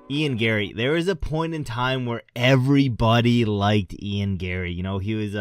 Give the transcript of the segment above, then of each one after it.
Ian Gary. There was a point in time where everybody liked Ian Gary. You know, he was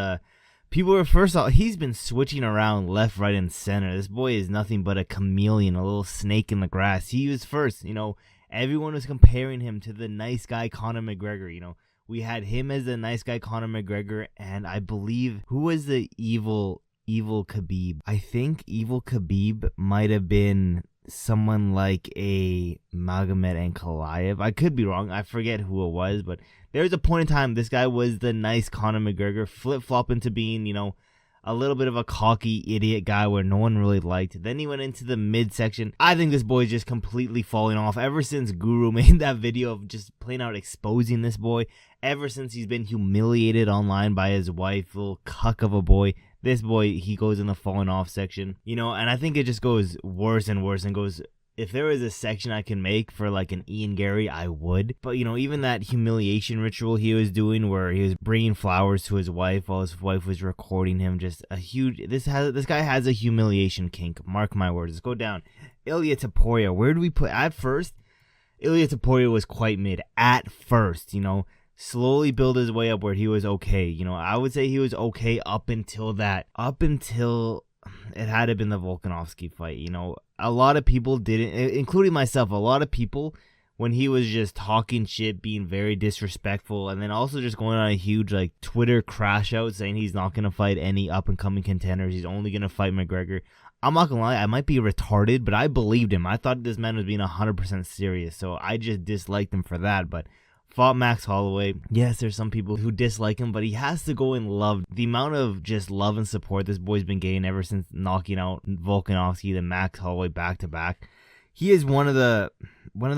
people were first off, he's been switching around left, right, and center. This boy is nothing but a chameleon, a little snake in the grass. He was first, you know, everyone was comparing him to the nice guy Conor McGregor. You know, we had him as the nice guy Conor McGregor, and I believe, who was the evil Khabib? I think evil Khabib might have been someone like a Magomed Ankalaev. I could be wrong. I forget who it was, but there was a point in time this guy was the nice Conor McGregor, flip-flop into being, you know, a little bit of a cocky idiot guy where no one really liked. Then he went into the midsection. I think this boy's just completely falling off ever since Guru made that video of just plain out exposing this boy. Ever since he's been humiliated online by his wife, little cuck of a boy. This boy, he goes in the falling off section, you know, and I think it just goes worse and worse and goes, if there was a section I can make for like an Ian Gary, I would. But, you know, even that humiliation ritual he was doing where he was bringing flowers to his wife while his wife was recording him, just a huge, this guy has a humiliation kink. Mark my words. Let's go down. Ilia Topuria, where do we put, at first, Ilia Topuria was quite mid at first, you know. Slowly build his way up where he was okay. You know, I would say he was okay up until it had to have been the Volkanovski fight. You know, a lot of people didn't, including myself, a lot of people, when he was just talking shit, being very disrespectful, and then also just going on a huge like Twitter crash out saying he's not going to fight any up and coming contenders. He's only going to fight McGregor. I'm not going to lie, I might be retarded, but I believed him. I thought this man was being 100% serious, so I just disliked him for that. But fought Max Holloway. Yes, there's some people who dislike him, but he has to go in love. The amount of just love and support this boy's been getting ever since knocking out Volkanovski and Max Holloway back to back. He is one of the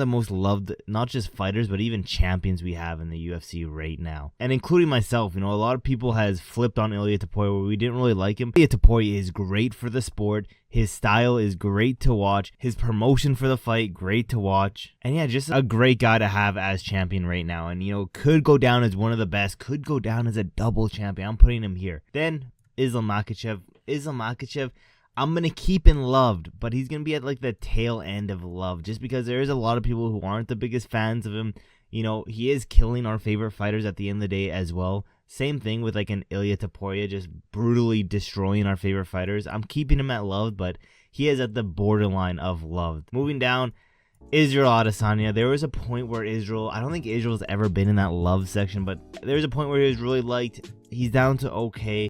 most loved, not just fighters, but even champions we have in the UFC right now. And including myself, you know, a lot of people has flipped on Ilia Topuria where we didn't really like him. Ilia Topuria is great for the sport. His style is great to watch. His promotion for the fight, great to watch. And yeah, just a great guy to have as champion right now. And, you know, could go down as one of the best. Could go down as a double champion. I'm putting him here. Then, Islam Makhachev. I'm going to keep him loved, but he's going to be at like the tail end of love just because there is a lot of people who aren't the biggest fans of him. You know, he is killing our favorite fighters at the end of the day as well. Same thing with like an Ilia Topuria, just brutally destroying our favorite fighters. I'm keeping him at loved, but he is at the borderline of loved. Moving down, Israel Adesanya. There was a point where I don't think Israel's ever been in that love section, but there was a point where he was really liked. He's down to okay.